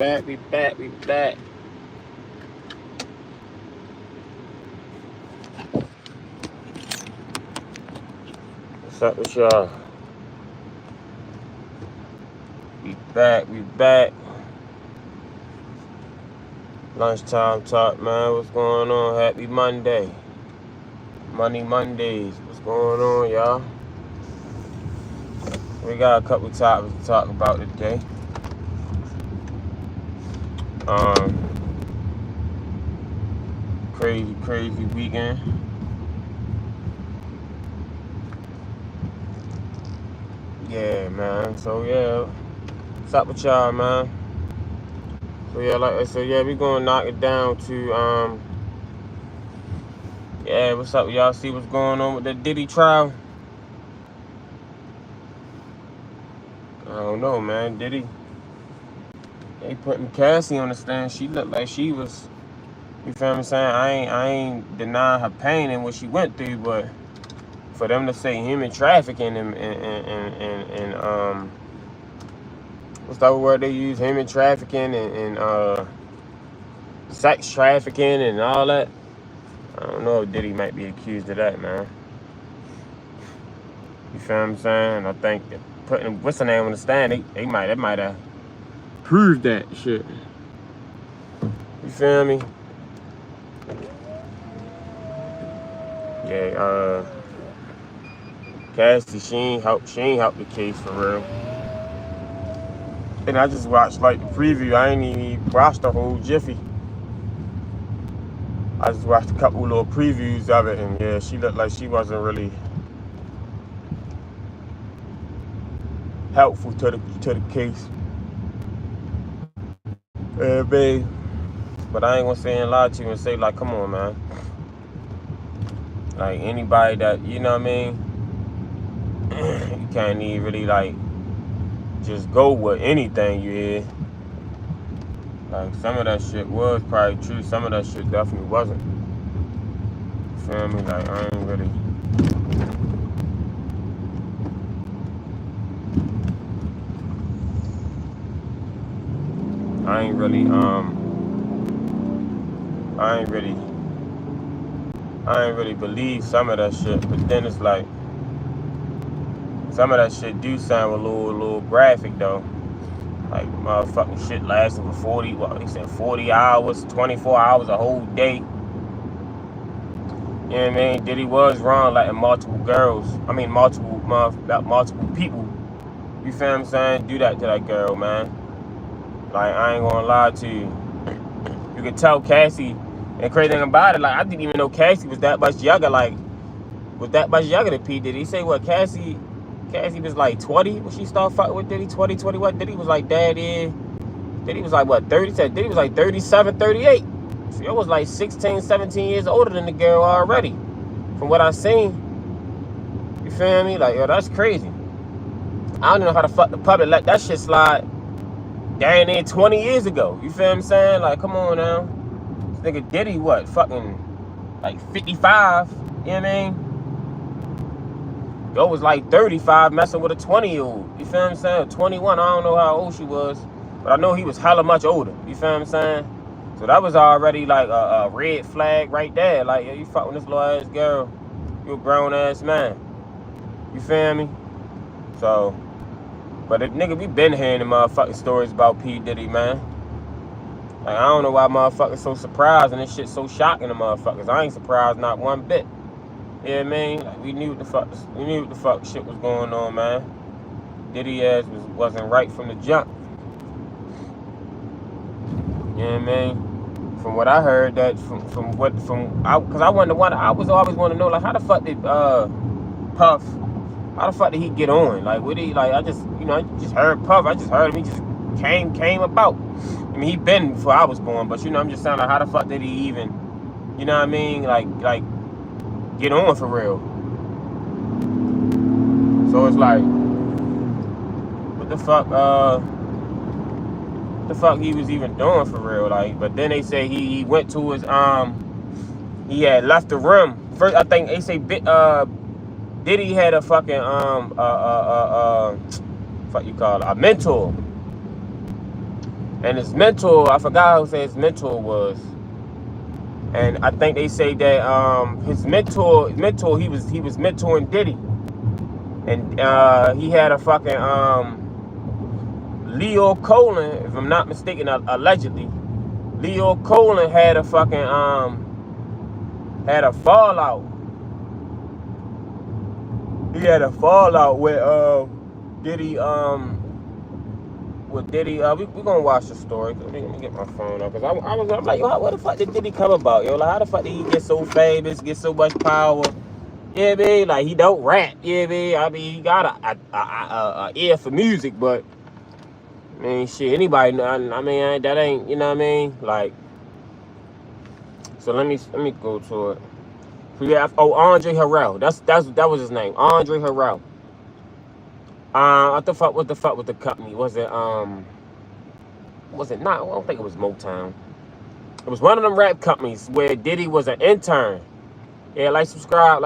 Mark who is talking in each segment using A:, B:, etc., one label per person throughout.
A: back. We back. What's up with y'all? We back. Lunchtime talk, man. What's going on? Happy Monday. Money Mondays. What's going on, y'all? We got a couple topics to talk about today. Crazy weekend. Yeah, man. So yeah, what's up with y'all, man? So yeah, like I said, yeah, we gonna knock it down to yeah, what's up? Y'all see what's going on with the Diddy trial? I don't know, man. Diddy, they putting Cassie on the stand. She looked like she was, you feel me saying? I ain't denying her pain and what she went through, but for them to say human trafficking and what's the other word they use? Human trafficking and sex trafficking and all that. I don't know if Diddy might be accused of that, man. You feel what I'm saying? I think putting what's the name on the stand, they might have proved that shit. You feel me? Yeah, Cassie, she ain't helped the case for real. And I just watched like the preview. I ain't even watched the whole Jiffy. I just watched a couple little previews of it, and yeah, she looked like she wasn't really helpful to the case. Yeah, babe. But I ain't gonna say and lie to you and say like, come on, man. Like anybody that, you know what I mean, you can't even really like just go with anything you hear. Like some of that shit was probably true, some of that shit definitely wasn't. You feel me? Like I ain't really believe some of that shit, but then it's like some of that shit do sound a little graphic though. Like motherfucking shit lasting for 40 hours, 24 hours, a whole day. You know what I mean? Diddy was wrong, letting multiple people, you feel what I'm saying, do that to that girl, man. Like, I ain't gonna lie to you. You can tell Cassie, and crazy thing about it, like, I didn't even know Cassie was that much younger, than P. Diddy. He say what, Cassie was like 20 when she started fucking with Diddy, 20, 21. Diddy was like daddy. Diddy was like what, 30? Said Diddy was like 37, 38. So it was like 16, 17 years older than the girl already. From what I seen. You feel me? Like, yo, that's crazy. I don't know how the fuck the public let that shit slide down there 20 years ago. You feel what I'm saying? Like, come on now. This nigga Diddy, what, fucking like 55? You know what I mean? Yo was like 35 messing with a 20-year-old. You feel what I'm saying? 21, I don't know how old she was. But I know he was hella much older. You feel what I'm saying? So that was already like a red flag right there. Like, yo, you fucking this little ass girl. You a grown ass man. You feel me? So, but nigga, we been hearing the motherfucking stories about P. Diddy, man. Like, I don't know why motherfuckers so surprised and this shit so shocking to motherfuckers. I ain't surprised not one bit. You know what I mean? Like, we knew what the fuck shit was going on, man. Diddy ass wasn't right from the jump. You know what I mean? From what I heard, that because I was always want to know, like, how the fuck did Puff, how the fuck did he get on? Like, what he, like, I just heard Puff. I just heard him. He just came about. I mean, he been before I was born, but you know, I'm just saying, like, how the fuck did he even, you know what I mean? Like get on for real. So it's like, what the fuck he was even doing for real? Like, but then they say he went to his he had left the room first. I think they say Diddy had a fucking fuck you call it, a mentor. And his mentor, I forgot who his mentor was. And I think they say that his mentor, he was mentoring Diddy. And he had a fucking Leo Colin, if I'm not mistaken, allegedly. Leo Colin had a fucking had a fallout. He had a fallout with Diddy with Diddy. We gonna watch the story. Let me get my phone up, because I'm like, yo, what the fuck did Diddy come about, yo? Like, how the fuck did he get so famous, get so much power? Yeah, man, like, he don't rap. Yeah, man, I mean, he got a ear for music, but I mean, shit, anybody know? I mean, that ain't, you know what I mean? Like, so let me go to it. Yeah, Andre Harrell. That was his name, Andre Harrell. What the fuck with the company? Was it not? I don't think it was Motown. It was one of them rap companies where Diddy was an intern. Yeah, subscribe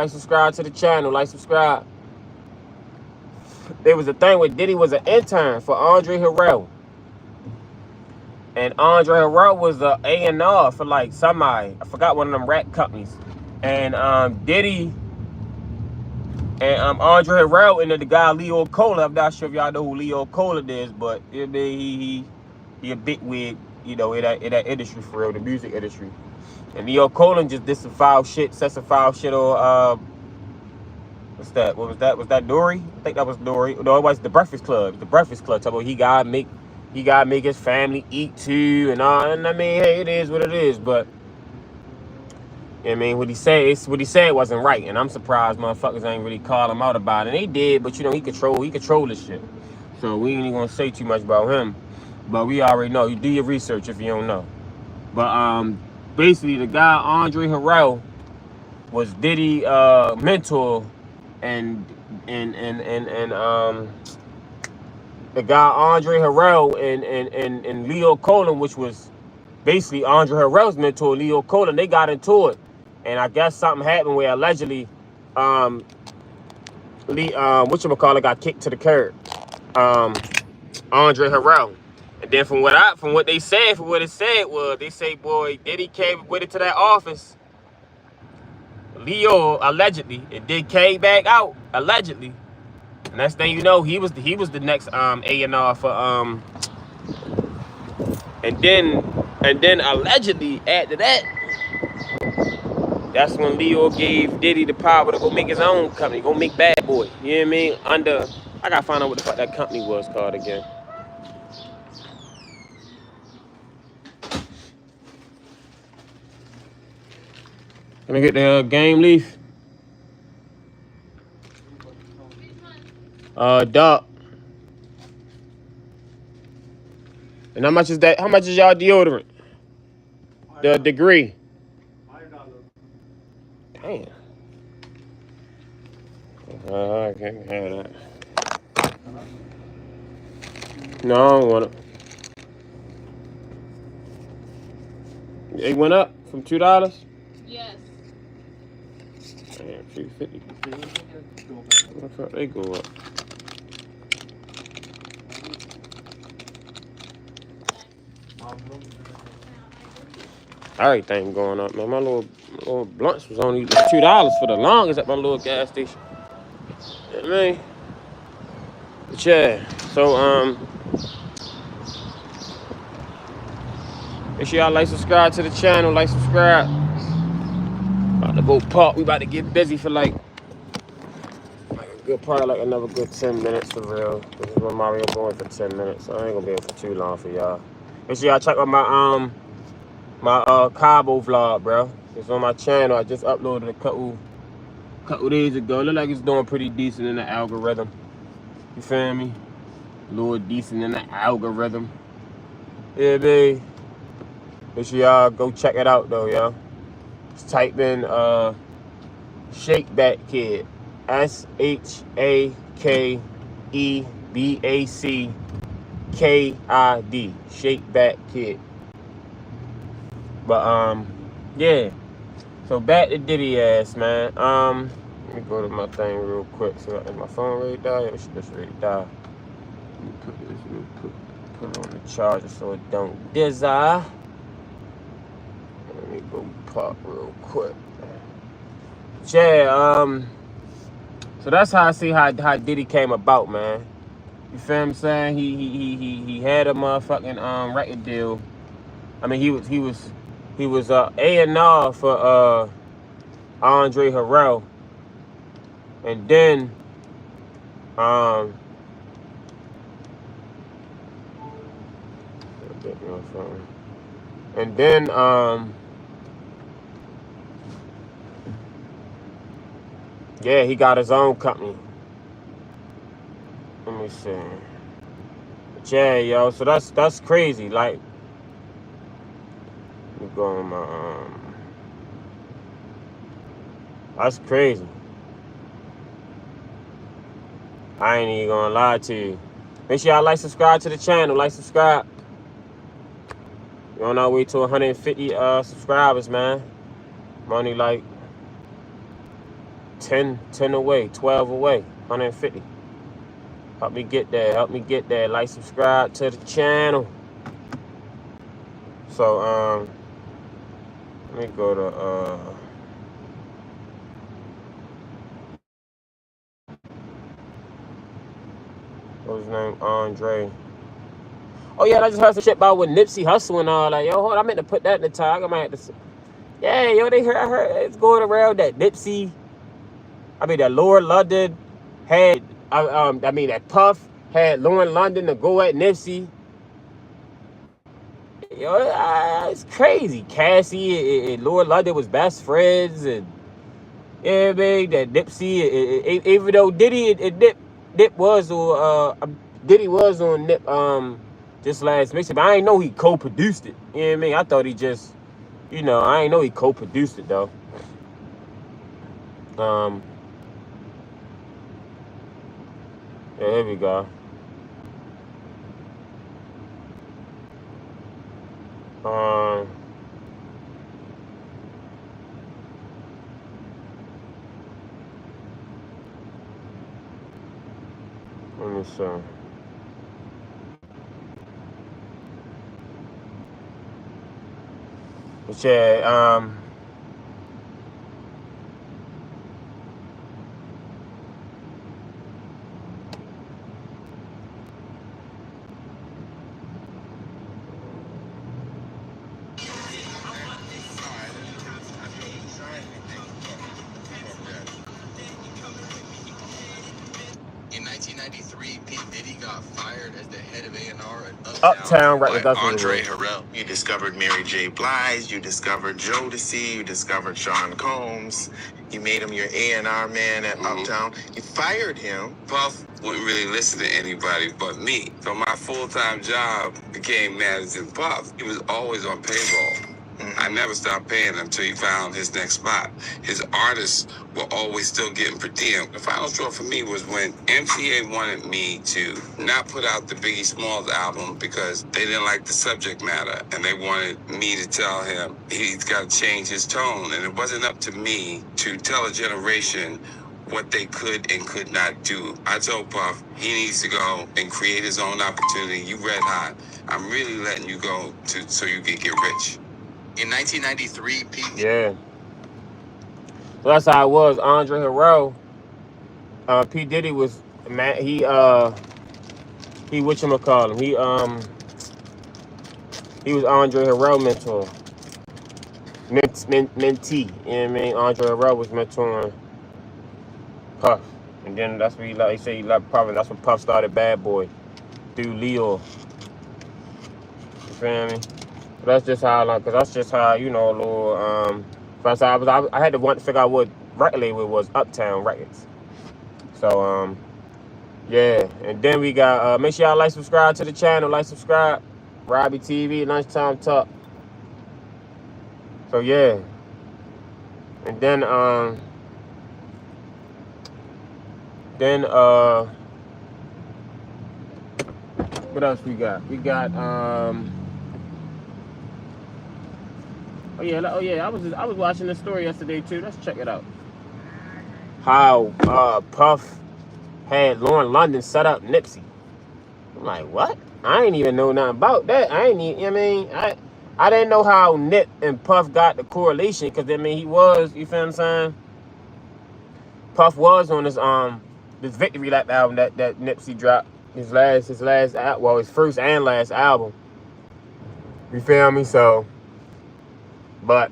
A: to the channel, subscribe. There was a thing where Diddy was an intern for Andre Harrell. And Andre Harrell was a A&R for like somebody. I forgot, one of them rap companies. And Diddy and Andre Harrell and the guy Leo Cola. I'm not sure if y'all know who Leo Cola is, but he a big wig, you know, in that industry, for real, the music industry. And Leo Cola just did some foul shit, said some foul shit on what's that? What was that? Was that Dory? I think that was Dory. No, it was The Breakfast Club. The Breakfast Club. Talking about he gotta make his family eat too, and all. And I mean, hey, it is what it is. But I mean, what he said wasn't right, and I'm surprised motherfuckers ain't really called him out about it. And they did, but you know, he control this shit. So we ain't even gonna say too much about him. But we already know. You do your research if you don't know. But basically, the guy Andre Harrell was Diddy mentor, and the guy Andre Harrell and Leo Colin, which was basically Andre Harrell's mentor, Leo Colin, they got into it. And I guess something happened where allegedly whatchamacallit got kicked to the curb. Andre Harrell. And then from what it said was, they say, boy, Diddy came with it to that office. Leo allegedly, and then came back out allegedly. And next thing you know, he was the next A&R for and then allegedly after that, that's when Leo gave Diddy the power to go make his own company, go make Bad Boy. You know what I mean? I gotta find out what the fuck that company was called again. Can I get the game leaf? Doc. And how much is that? How much is y'all deodorant? The degree. Damn. I can't have that. No, I don't want it. It went up from $2?
B: Yes.
A: Damn, $3.50. What the fuck they go up? Everything going up, man. My little blunts was only $2 for the longest at my little gas station. You know what I mean? But yeah, so make sure y'all subscribe to the channel, subscribe. About to go park. We about to get busy for like probably another good 10 minutes for real. This is when Mario going for 10 minutes. So I ain't gonna be here for too long for y'all. Make sure y'all check out my Cabo vlog, bro. It's on my channel. I just uploaded a couple days ago. Look like it's doing pretty decent in the algorithm. You feel me? A little decent in the algorithm. Yeah, babe. Make sure y'all go check it out though, y'all. Just type in Shake Back Kid. SHAKEBACKID. Shake Back Kid. But yeah. So back to Diddy ass, man. Let me go to my thing real quick. So is my phone ready to die? Or should this ready to die? Let me put Put it on the charger so it don't dizzy. Let me go pop real quick. Yeah, so that's how I see how Diddy came about, man. You feel what I'm saying? He had a motherfucking record deal. I mean, he was A&R for Andre Harrell, and then yeah, he got his own company. Let me see. But yeah, yo, so that's crazy. Like, let me go on my that's crazy. I ain't even gonna lie to you. Make sure y'all subscribe to the channel. Subscribe. We're on our way to 150 subscribers, man. I'm only like 10 away, 12 away, 150. Help me get there. Help me get there. Subscribe to the channel. So let me go to what's his name? Andre. Oh yeah, I just heard some shit about with Nipsey Hussle and all. Like, yo, hold on, I meant to put that in the tag. I might have to. Yeah, yo, I heard it's going around that Nipsey. I mean, that Lauren London had. That Puff had Lauren London to go at Nipsey. Yo, it's crazy. Cassie and Lauren London was best friends, and yeah, man, that Nipsey. Even though Diddy Nip was on Diddy was on Nip this last mixtape, but I ain't know he co-produced it. You know what I mean? I thought he just, I ain't know he co-produced it though. Yeah, here we go. Let me see. But yeah,
B: In 1993, P. Diddy got fired as the head of A&R at
A: Uptown Records.
B: by Andre Harrell. You discovered Mary J. Blige, you discovered Jodeci, you discovered Sean Combs. You made him your A&R man at Uptown. You fired him.
C: Puff wouldn't really listen to anybody but me. So my full-time job became managing Puff. He was always on payroll. I never stopped paying him until he found his next spot. His artists were always still getting per diem. The final straw for me was when MTA wanted me to not put out the Biggie Smalls album because they didn't like the subject matter, and they wanted me to tell him he's got to change his tone. And it wasn't up to me to tell a generation what they could and could not do. I told Puff he needs to go and create his own opportunity. You red hot. I'm really letting you go so you can get rich. In 1993,
A: yeah. So that's how it was. Andre Harrell, P. Diddy was man. He whatchamacallit, he was Andre Harrell mentor, mentee. You know what I mean? Andre Harrell was mentoring Puff, and then that's what he say he left Puff, and that's when Puff started Bad Boy through Leo. You feel me? That's just how, cause that's just how, little, first I had to want to figure out what record label it was, Uptown Records. So, yeah, and then we got, make sure y'all subscribe to the channel, subscribe, Robbie TV, Lunchtime Talk. So, yeah, and then, what else we got? We got, Oh yeah, I was watching the story yesterday too. Let's check it out. How Puff had Lauren London set up Nipsey. I'm like, what? I ain't even know nothing about that. I ain't even, I mean, I didn't know how Nip and Puff got the correlation, because I mean he was, you feel what I'm saying? Puff was on this Victory Lap album that Nipsey dropped, his first and last album. You feel me? So, but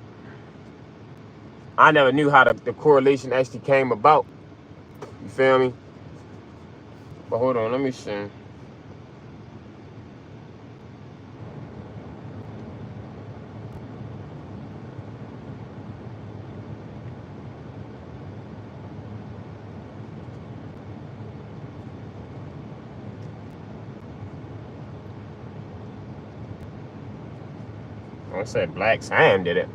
A: I never knew how the correlation actually came about. You feel me? But hold on, let me see. I said Black Sam did it.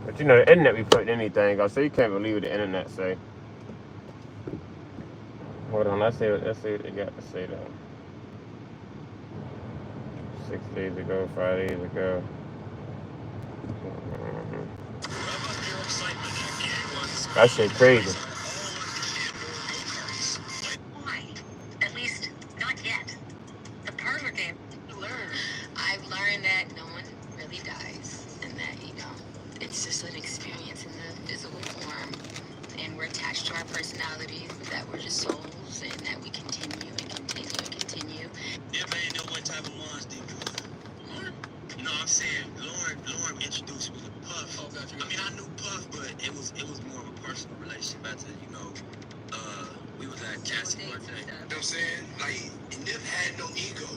A: But you know the internet be putting anything out, so you can't believe what the internet say. Hold on, let's see what they got to say though. 6 days ago, 5 days ago. That shit crazy.
B: At least not yet. The parlor game. I've learned that no one really dies, and that it's just an experience in the physical form, and we're attached to our personalities. That we're just souls, and that we continue and continue and continue. Everybody know what type of monster you are. Lauren? No, I'm saying Lauren introduced me to Puff. Oh, gotcha. I mean, I knew Puff, but it was more of a personal relationship. After we was at Cassie's birthday. You know what I'm saying? Like, Nip had no ego.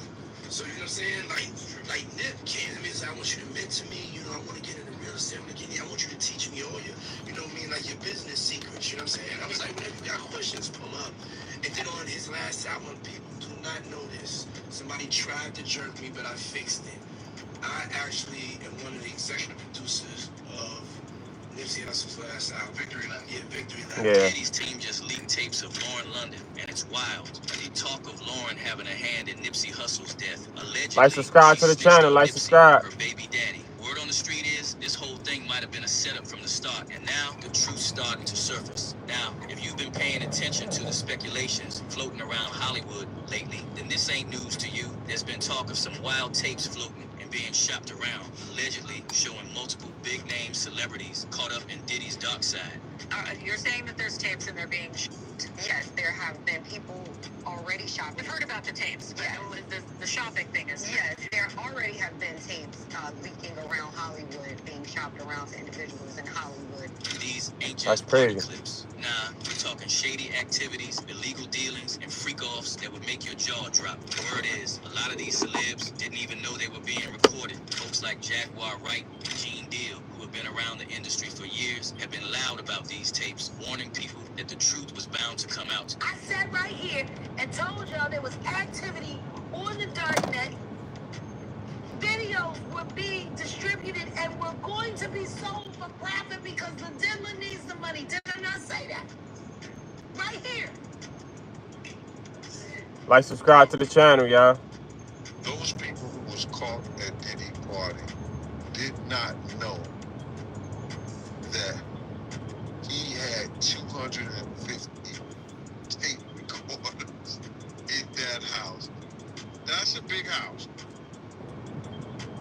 B: So, you know what I'm saying? Like Nip came to me and said, I want you to mentor me. I want to get into real estate. I want you to teach me all your, your business secrets. You know what I'm saying? I was like, whenever you got questions, pull up. And then on his last album, people do not know this. Somebody tried to jerk me, but I fixed it. I actually am one of the executive producers of Nipsey Hussle's last album, Victory Lap. Yeah, Victory Lap.
A: Yeah.
B: Diddy's team just leaked tapes of Lauren London, and it's wild. The talk of Lauren having a hand in Nipsey Hussle's death. Allegedly,
A: like, subscribe to the channel. Like, subscribe.
B: Her baby daddy. Word on the street is this whole thing might have been a setup from the start, and now the truth's starting to surface. Now, if you've been paying attention to the speculations floating around Hollywood lately, then this ain't news to you. There's been talk of some wild tapes floating and being shopped around, allegedly showing multiple big-name celebrities caught up in Diddy's dark side. You're saying that there's tapes and they're being shopped? Yes, there have been people already shopping. We've heard about the tapes, but the shopping thing is... Yes, there already have been tapes leaking around Hollywood, being shopped around to individuals in Hollywood. These ain't just party clips. Nah, we're talking shady activities, illegal dealings, and freak-offs that would make your jaw drop. The word is, a lot of these celebs didn't even know they were being recorded. Folks like Jaguar Wright and Gene Deal, who have been around the industry for years, have been loud about these tapes, warning people that the truth was bound to come out.
D: I sat right here and told y'all there was activity on the dark net. Videos were being distributed and were going to be sold for profit because the dealer needs the money. Did I not say that? Right here.
A: Like, subscribe to the channel, y'all.
E: Those people who was caught at Diddy party did not know that he had 250 tape recorders in that house. That's a big house.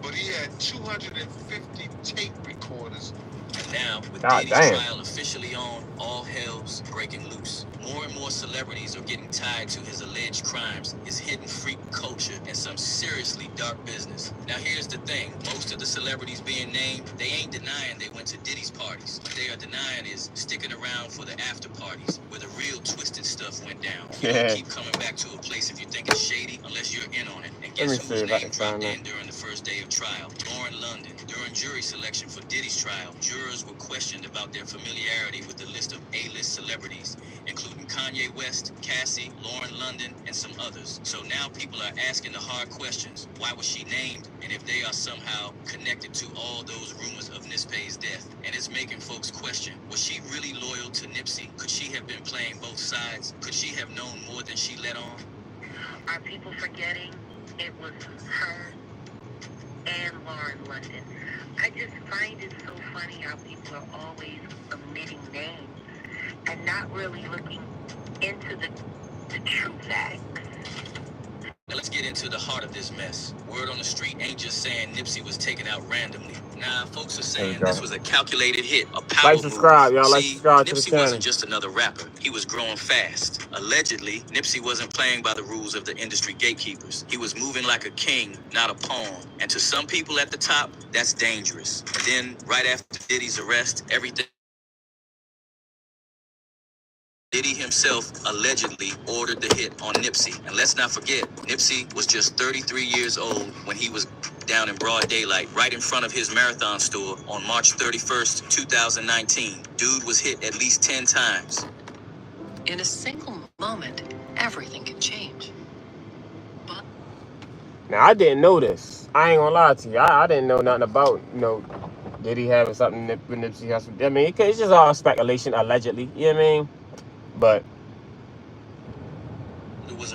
E: But he had 250 tape recorders.
B: And now, with
A: God
B: Diddy's
A: damn.
B: trial officially on, all hell's breaking loose. More and more celebrities are getting tied to his alleged crimes, his hidden freak culture, and some seriously dark business. Now here's the thing. Most of the celebrities being named, they ain't denying they went to Diddy's parties. What they are denying is sticking around for the after parties, where the real twisted stuff went down. You don't keep coming back to a place if you think it's shady, unless you're in on it. And guess whose name dropped in during the first day of trial? Lauren London. During jury selection for Diddy's trial, jurors were questioned about their familiarity with the list of A-list celebrities, including Kanye West, Cassie, Lauren London, and some others. So now people are asking the hard questions. Why was she named? And if they are somehow connected to all those rumors of Nispay's death. And it's making folks question, was she really loyal to Nipsey? Could she have been playing both sides? Could she have known more than she let on? Are people forgetting
D: it was her and Lauren London. I just find it so funny how people are always omitting names and not really looking into the true facts.
F: Now let's get into the heart of this mess. Word on the street ain't just saying Nipsey was taken out randomly. Nah, folks are saying this was a calculated hit, a power
A: Like, subscribe,
F: move.
A: y'all. Like,
F: See,
A: subscribe to the
F: Nipsey
A: channel.
F: wasn't just another rapper. He was growing fast. Allegedly, Nipsey wasn't playing by the rules of the industry gatekeepers. He was moving like a king, not a pawn. And to some people at the top, that's dangerous. And then, right after Diddy's arrest, everything. Diddy himself allegedly ordered the hit on Nipsey. And let's not forget, Nipsey was just 33 years old when he was down in broad daylight, right in front of his Marathon store on March 31st, 2019. Dude was hit at least 10 times.
B: In a single moment, everything can change. But
A: Now, I didn't know this. I ain't gonna lie to you. I didn't know nothing about, Diddy having something with Nipsey Hussle. I mean, it's just all speculation, allegedly. You know what I mean? But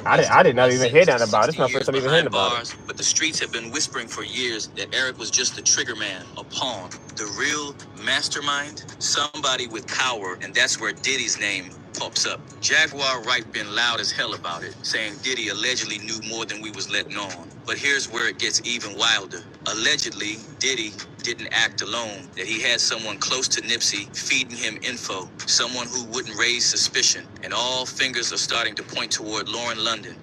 A: I did not even hear that about it. It's my first time even hearing about it.
F: But the streets have been whispering for years that Eric was just a trigger man, a pawn. The real mastermind, somebody with power, and that's where Diddy's name pops up. Jaguar Wright been loud as hell about it, saying Diddy allegedly knew more than we was letting on. But here's where it gets even wilder. Allegedly, Diddy didn't act alone, that he had someone close to Nipsey feeding him info, someone who wouldn't raise suspicion, and all fingers are starting to point toward Lauren London.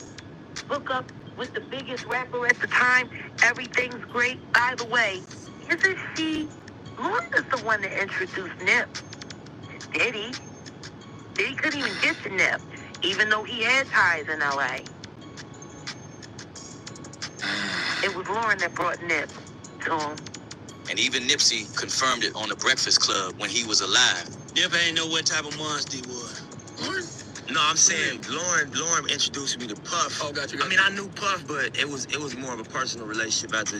D: Hook up with the biggest rapper at the time. Everything's great. By the way, isn't she? Lauren is the one that introduced Nip to Diddy. Diddy couldn't even get to Nip, even though he had ties in L.A. It was Lauren that brought Nip to him.
F: And even Nipsey confirmed it on the Breakfast Club when he was alive.
G: Nip ain't know what type of monster he was. Lauren? No, I'm saying Lauren introduced me to Puff. Oh, gotcha. I mean, I knew Puff, but it was more of a personal relationship after,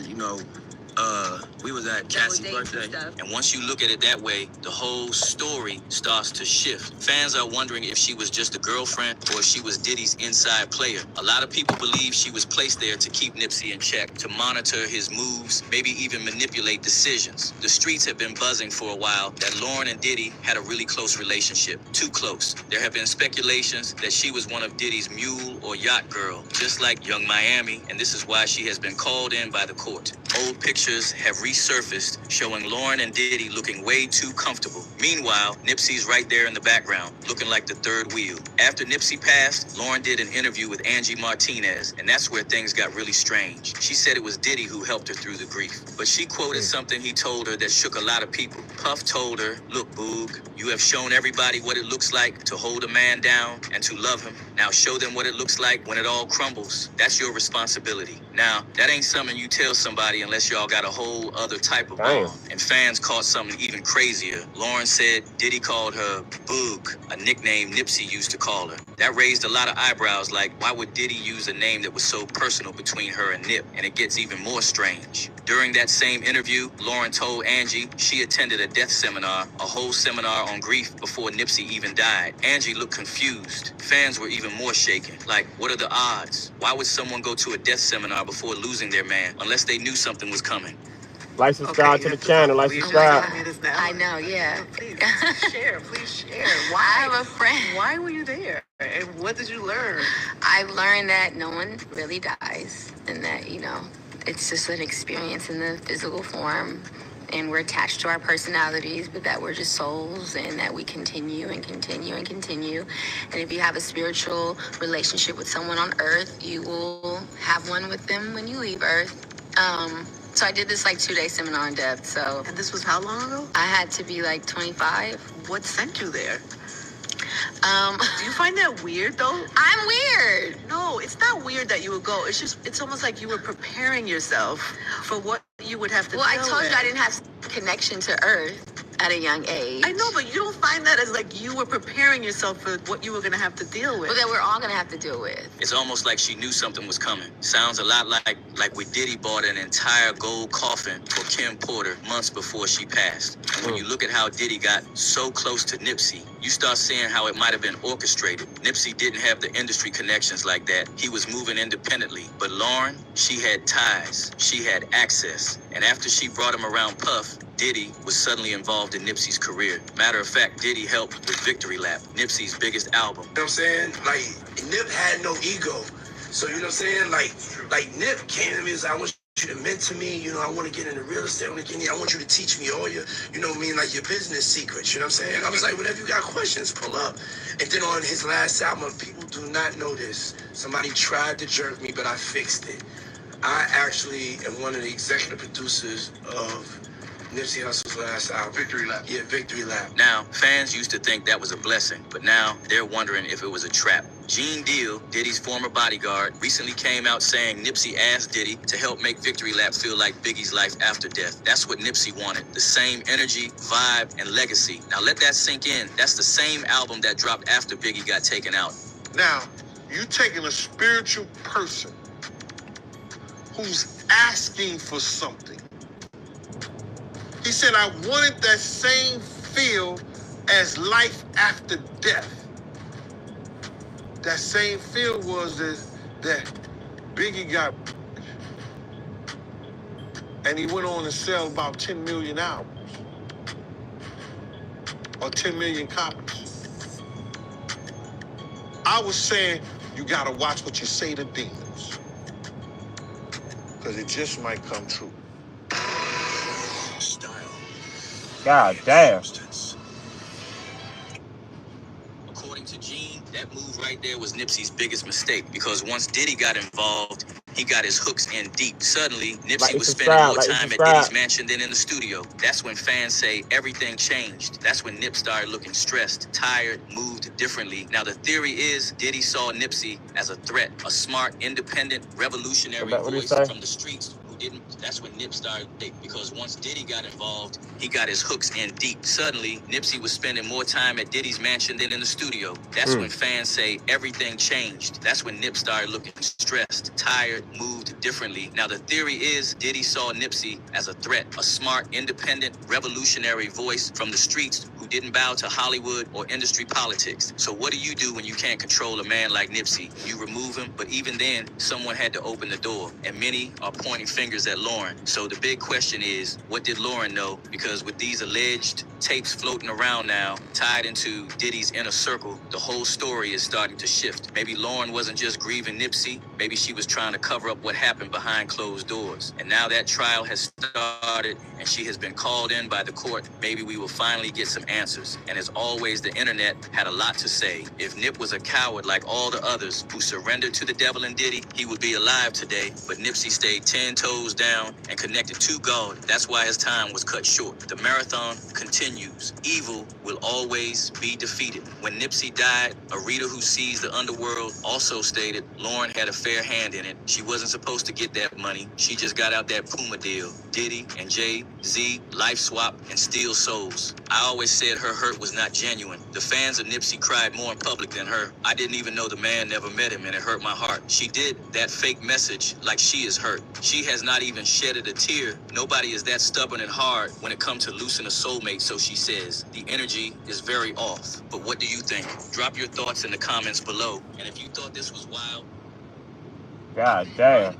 G: we was at Cassie's birthday.
F: And once you look at it that way, the whole story starts to shift. Fans are wondering if she was just a girlfriend or if she was Diddy's inside player. A lot of people believe she was placed there to keep Nipsey in check, to monitor his moves, maybe even manipulate decisions. The streets have been buzzing for a while that Lauren and Diddy had a really close relationship. Too close. There have been speculations that she was one of Diddy's mule or yacht girl, just like Young Miami, and this is why she has been called in by the court. Old pictures have resurfaced showing Lauren and Diddy looking way too comfortable. Meanwhile, Nipsey's right there in the background, looking like the third wheel. After Nipsey passed, Lauren did an interview with Angie Martinez, and that's where things got really strange. She said it was Diddy who helped her through the grief, but she quoted something he told her that shook a lot of people. Puff told her, "Look, Boog, you have shown everybody what it looks like to hold a man down and to love him. Now show them what it looks like when it all crumbles. That's your responsibility." Now, that ain't something you tell somebody unless y'all got a whole other type of bond. And fans caught something even crazier. Lauren said Diddy called her Boog, a nickname Nipsey used to call her. That raised a lot of eyebrows, like, why would Diddy use a name that was so personal between her and Nip? And it gets even more strange. During that same interview, Lauren told Angie she attended a death seminar, a whole seminar on grief before Nipsey even died. Angie looked confused. Fans were even more shaken. Like, what are the odds? Why would someone go to a death seminar before losing their man, unless they knew something was coming?
A: Like, subscribe to the channel. Like, subscribe.
B: I know, yeah.
H: Please share.
B: Why? I have a friend.
H: Why were you there? And what did you learn?
B: I learned that no one really dies, and that, it's just an experience in the physical form, and we're attached to our personalities, but that we're just souls, and that we continue and continue and continue. And if you have a spiritual relationship with someone on earth, you will have one with them when you leave earth. So I did this 2-day seminar in depth. So,
H: and this was how long ago?
B: I had to be 25.
H: What sent you there?
B: Do
H: you find that weird though?
B: I'm weird.
H: No, it's not weird that you would go. It's almost like you were preparing yourself for what you would have to do.
B: Well, I told you I didn't have connection to earth. at a young age.
H: I know, but you don't find that as like you were preparing yourself for what you were going to have to deal with.
B: Well, that we're all gonna have to deal with.
F: It's almost like she knew something was coming. Sounds a lot like when Diddy bought an entire gold coffin for Kim Porter months before she passed. And when you look at how Diddy got so close to Nipsey, you start seeing how it might have been orchestrated. Nipsey didn't have the industry connections like that. He was moving independently. But Lauren, she had ties. She had access. And after she brought him around Puff, Diddy was suddenly involved in Nipsey's career. Matter of fact, Diddy helped with Victory Lap, Nipsey's biggest album.
G: You know what I'm saying? Like, Nip had no ego. So, you know what I'm saying? Like Nip came to me and said, I want you to mentor me. You know, I want to get into real estate. I want you to teach me all your, you know what I mean, like your business secrets. You know what I'm saying? I was like, whenever you got questions, pull up. And then on his last album, people do not know this. Somebody tried to jerk me, but I fixed it. I actually am one of the executive producers of Nipsey Hussle's last album. Victory Lap. Yeah, Victory Lap.
F: Now, fans used to think that was a blessing, but now they're wondering if it was a trap. Gene Deal, Diddy's former bodyguard, recently came out saying Nipsey asked Diddy to help make Victory Lap feel like Biggie's life after death. That's what Nipsey wanted. The same energy, vibe, and legacy. Now let that sink in. That's the same album that dropped after Biggie got taken out.
E: Now, you taking a spiritual person who's asking for something. He said, I wanted that same feel as life after death. That same feel was that Biggie got, and he went on to sell about 10 million albums, or 10 million copies. I was saying, you gotta watch what you say to demons, because it just might come true.
A: God damn.
F: According to Gene, that move right there was Nipsey's biggest mistake, because once Diddy got involved, he got his hooks in deep. Suddenly, Nipsey was spending more time at Diddy's mansion than in the studio. That's when fans say everything changed. That's when Nip started looking stressed, tired, moved differently. Now, the theory is Diddy saw Nipsey as a threat, a smart, independent, revolutionary voice from the streets. That's when Nip started, because once Diddy got involved, he got his hooks in deep. Suddenly, Nipsey was spending more time at Diddy's mansion than in the studio. That's when fans say everything changed. That's when Nip started looking stressed, tired, moved differently. Now, the theory is Diddy saw Nipsey as a threat, a smart, independent, revolutionary voice from the streets who didn't bow to Hollywood or industry politics. So what do you do when you can't control a man like Nipsey? You remove him, but even then, someone had to open the door, and many are pointing fingers at Lauren. So the big question is, what did Lauren know? Because with these alleged tapes floating around now, tied into Diddy's inner circle, the whole story is starting to shift. Maybe Lauren wasn't just grieving Nipsey, maybe she was trying to cover up what happened behind closed doors. And now that trial has started and she has been called in by the court, maybe we will finally get some answers. And as always, the internet had a lot to say. If Nip was a coward like all the others who surrendered to the devil and Diddy, he would be alive today. But Nipsey stayed 10 toes down and connected to God. That's why his time was cut short. The marathon continues. Evil will always be defeated. When Nipsey died, Arita, who sees the underworld, also stated Lauren had a fair hand in it. She wasn't supposed to get that money. She just got out that Puma deal. Diddy and Jay-Z, life swap, and steal souls. I always said her hurt was not genuine. The fans of Nipsey cried more in public than her. I didn't even know the man, never met him, and it hurt my heart. She did that fake message like she is hurt. She has not even shedded a tear. Nobody is that stubborn and hard when it comes to losing a soulmate, so she says. The energy is very off. But what do you think? Drop your thoughts in the comments below. And if you thought this was wild...
A: God damn.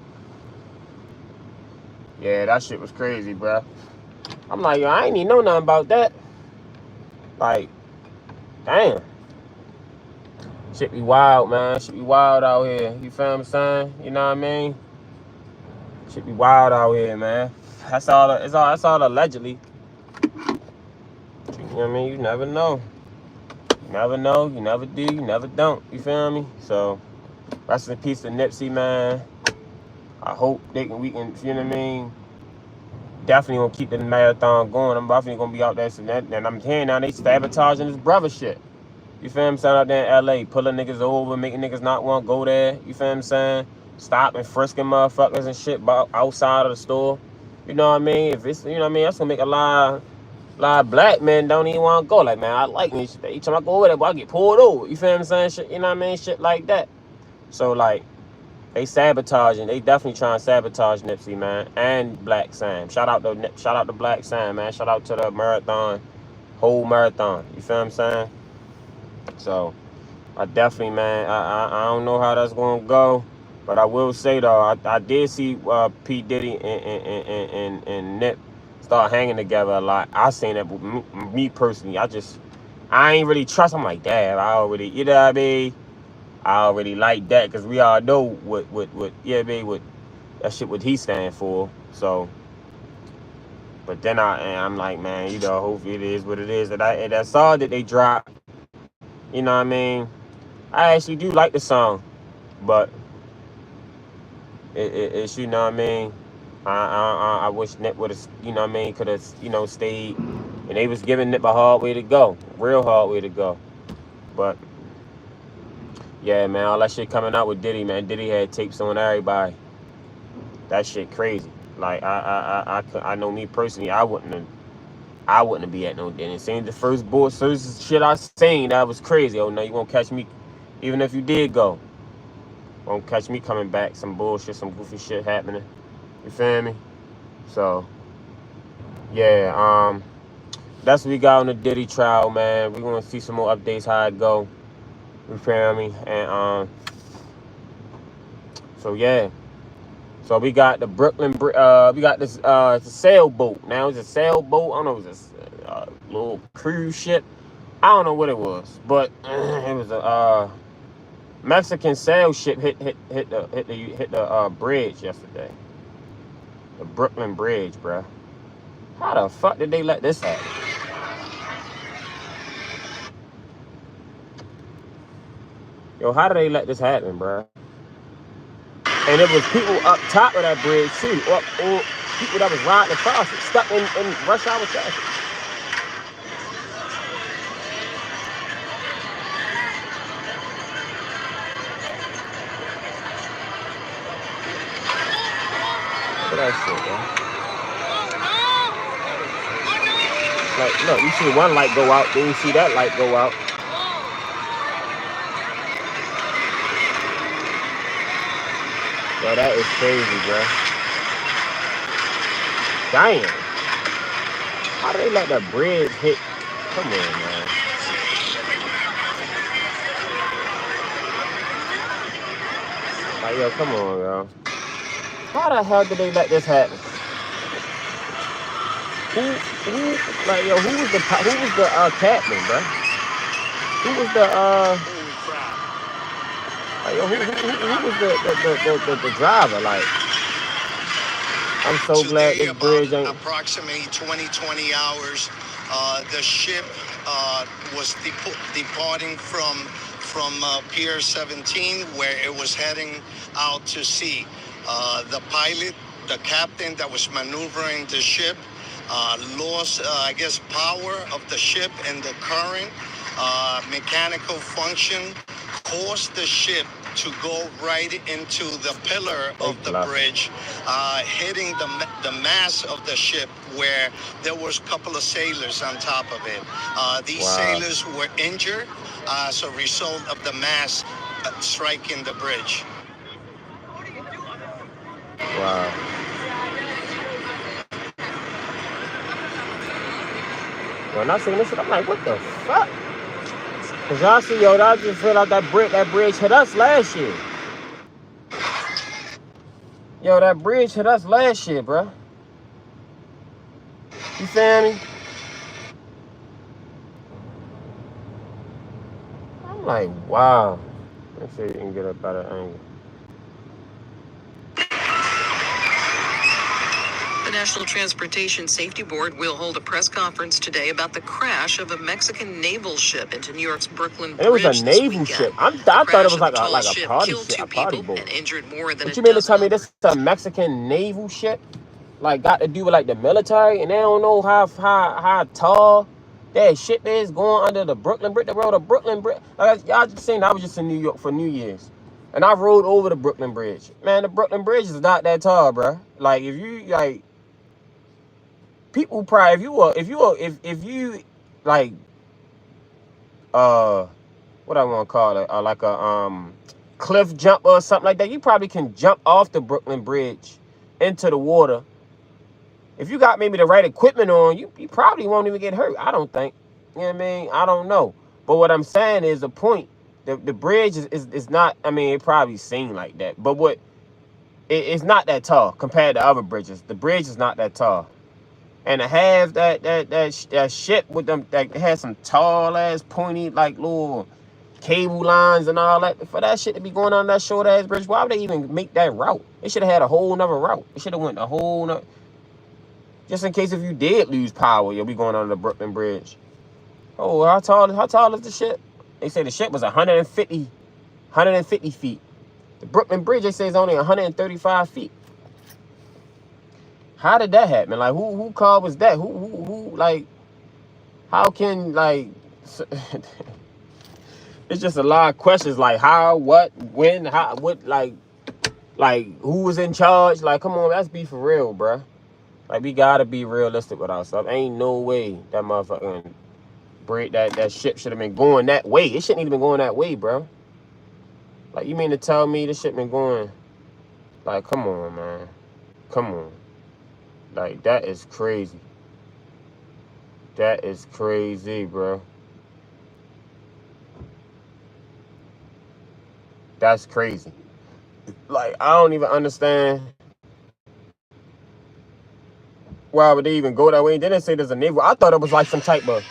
A: Yeah, that shit was crazy, bruh. I'm like, yo, I ain't even know nothing about that. Like, damn. Shit be wild, man. Shit be wild out here. You feel what I'm saying? You know what I mean? Shit be wild out here, man. That's all allegedly. You know what I mean? You never know. You never know. You never do. You never don't. You feel me? So, rest in peace to Nipsey, man. I hope we can, you know what I mean? Definitely gonna keep the marathon going. I'm definitely gonna be out there. And I'm hearing now they sabotaging his brother shit. You feel what I'm saying? Out there in LA, pulling niggas over, making niggas not want to go there. You feel what I'm saying? Stop and frisking motherfuckers and shit outside of the store. You know what I mean? If it's, you know what I mean? That's gonna make a lot A lot of black men don't even want to go. Like, man, I like this shit. Each time I go over there, boy, I get pulled over. You feel what I'm saying? Shit, you know what I mean? Shit like that. So, like, they sabotaging. They definitely trying to sabotage Nipsey, man, and Black Sam. Shout out to Black Sam, man. Shout out to the marathon, whole marathon. You feel what I'm saying? So, I definitely, man, I don't know how that's gonna go, but I will say though, I did see P Diddy and Nip start hanging together a lot. I seen that, but me personally, I ain't really trust. I'm like, damn, I already, you know what I mean? I already like that because we all know what yeah, I mean, what that shit what he stand for. So, but then I'm like, man, you know, hopefully it is what it is. And that song that they dropped, you know what I mean? I actually do like the song, but it's, you know what I mean? I wish Nip would have, you know what I mean, could have, you know, stayed. And they was giving Nip a hard way to go, real hard way to go. But yeah, man, all that shit coming out with Diddy, man. Diddy had tapes on everybody. That shit crazy. Like I know me personally, I wouldn't have be at no Diddy. Seen the first shit I seen, that was crazy. Oh no, you won't catch me, even if you did go. Won't catch me coming back. Some bullshit, some goofy shit happening. You feel me? So yeah, that's what we got on the Diddy trial, man. We're gonna see some more updates how it go. You feel me? And so yeah. So we got the Brooklyn, we got this, it's a sailboat. Now it's a sailboat. I don't know, it was a little cruise ship. I don't know what it was, but it was a Mexican sail ship hit the bridge yesterday. The Brooklyn Bridge, bruh. How the fuck did they let this happen? Yo, how did they let this happen, bruh? And it was people up top of that bridge too, or people that was riding across it, stuck in rush hour traffic. Look at that shit, bro. Like, look, you see one light go out, then you see that light go out. Yo, that is crazy, bro. Damn. How do they let that bridge hit? Come on, man. Like, yo, come on, yo. How the hell did they let this happen? Like, yo, who was the captain, bro? Who was the like, yo, who was the driver? Like, I'm so glad this bridge ain't.
E: Approximately 20 hours, the ship was departing from Pier 17, where it was heading out to sea. The pilot, the captain that was maneuvering the ship, lost, I guess, power of the ship and the current. Mechanical function caused the ship to go right into the pillar of the bridge, hitting the mast of the ship, where there was a couple of sailors on top of it. These sailors were injured as a result of the mast striking the bridge.
A: Wow. When I seen this shit, I'm like, what the fuck? Cause y'all see, yo, I just feel like that bridge hit us last year. Yo, that bridge hit us last year, bro. You feel me? I'm like, wow. Let's see if we can get a better angle.
H: The National Transportation Safety Board will hold a press conference today about the crash of a Mexican naval ship into New York's Brooklyn Bridge.
A: It was a naval ship. I thought it was like a party ship, a party boat.
H: And injured more than
A: what you mean to tell me this is a Mexican naval ship? Like, got to do with like the military, and they don't know how tall that ship is going under the Brooklyn Bridge. They rode a Brooklyn Bridge. Like, y'all just seen, I was just in New York for New Year's, and I rode over the Brooklyn Bridge. Man, the Brooklyn Bridge is not that tall, bro. Like, if you like, people probably, if you like, what I want to call it, like a cliff jump or something like that, you probably can jump off the Brooklyn Bridge into the water. If you got maybe the right equipment on, you probably won't even get hurt. I don't think. You know what I mean? I don't know. But what I'm saying is the point. The bridge is not. I mean, it probably seemed like that, but it's not that tall compared to other bridges. The bridge is not that tall. And to have that shit with them that has some tall ass pointy like little cable lines and all that, for that shit to be going on that short ass bridge, why would they even make that route? They should have had a whole nother route. They should have went a whole nother, just in case if you did lose power, you'll be going on the Brooklyn Bridge. Oh, how tall is the shit? They say the shit was 150 feet. The Brooklyn Bridge, they say, is only 135 feet. How did that happen? Like, who called was that? Who like, how can, like, it's just a lot of questions, like, how, what, when, how, what, like, who was in charge? Like, come on, let's be for real, bruh. Like, we gotta be realistic with ourselves. Ain't no way that motherfucking bridge, that ship should have been going that way. It shouldn't even been going that way, bro. Like, you mean to tell me this shit been going, like, come on, man. Come on. Like, that is crazy. That is crazy, bro. That's crazy. Like, I don't even understand why would they even go that way. They didn't say there's a naval. I thought it was like some type of,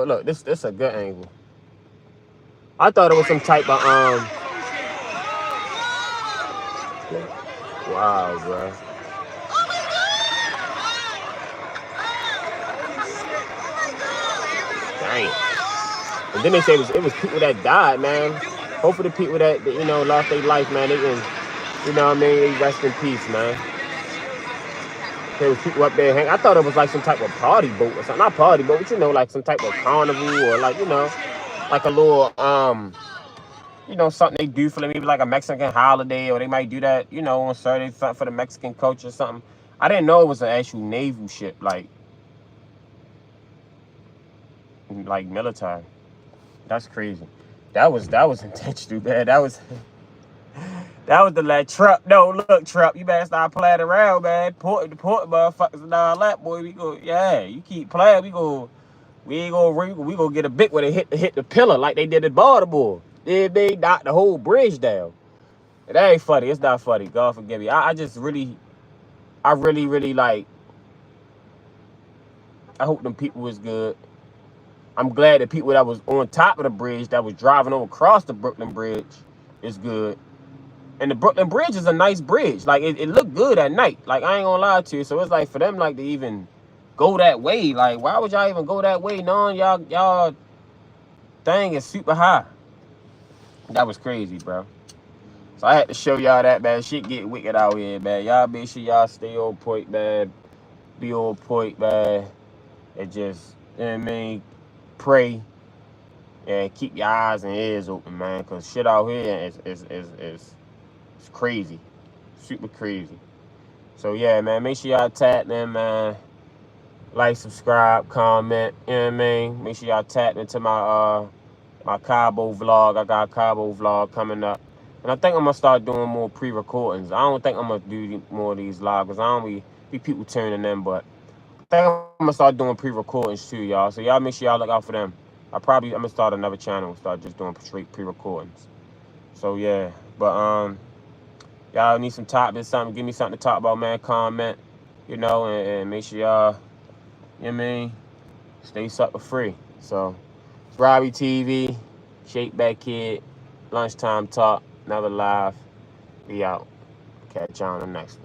A: look, this a good angle. I thought it was some type of, wow, bro. Dang. And then they say it was people that died, man. Hopefully the people that you know, lost their life, man, they can, you know what I mean, they rest in peace, man. There was people up there hanging. I thought it was like some type of party boat or something. Not party boat, but you know, like some type of carnival or like, you know, like a little, you know, something they do for maybe like a Mexican holiday, or they might do that, you know, on Saturday, something for the Mexican culture or something. I didn't know it was an actual naval ship, like military. That's crazy. That was intentional, man. That was the last Trump. No, look, Trump, you better start playing around, man. Port motherfuckers and all that, boy. We go, yeah, you keep playing, we gonna get a big one and hit the pillar like they did in Baltimore. They knocked the whole bridge down. It ain't funny. It's not funny. God forgive me. I really like, I hope them people was good. I'm glad that people that was on top of the bridge, that was driving over across the Brooklyn Bridge, is good. And the Brooklyn Bridge is a nice bridge. Like, it looked good at night. Like, I ain't gonna lie to you. So it's like, for them, like, to even go that way, like, why would y'all even go that way knowing y'all thing is super high? That was crazy, bro. So I had to show y'all that, man. Shit get wicked out here, man. Y'all make sure y'all stay on point, man. Be on point, man. And just, you know what I mean, pray and keep your eyes and ears open, man. Because shit out here is crazy. Super crazy. So yeah, man, make sure y'all tap in, man. Like, subscribe, comment, you know what I mean? Make sure y'all tap into my my Cabo vlog. I got a Cabo vlog coming up. And I think I'm gonna start doing more pre-recordings. I don't think I'm gonna do more of these live because I don't be people tuning in, but I think I'm gonna start doing pre-recordings too, y'all. So y'all make sure y'all look out for them. I'm gonna start another channel, start just doing straight pre-recordings. So yeah, but y'all need some topics, something, give me something to talk about, man. Comment, you know, and make sure y'all, you know what I mean, stay sucker free. So it's Robbie TV, Shake Back Kid, Lunchtime Talk, Never Live. Be out. Catch y'all on the next one.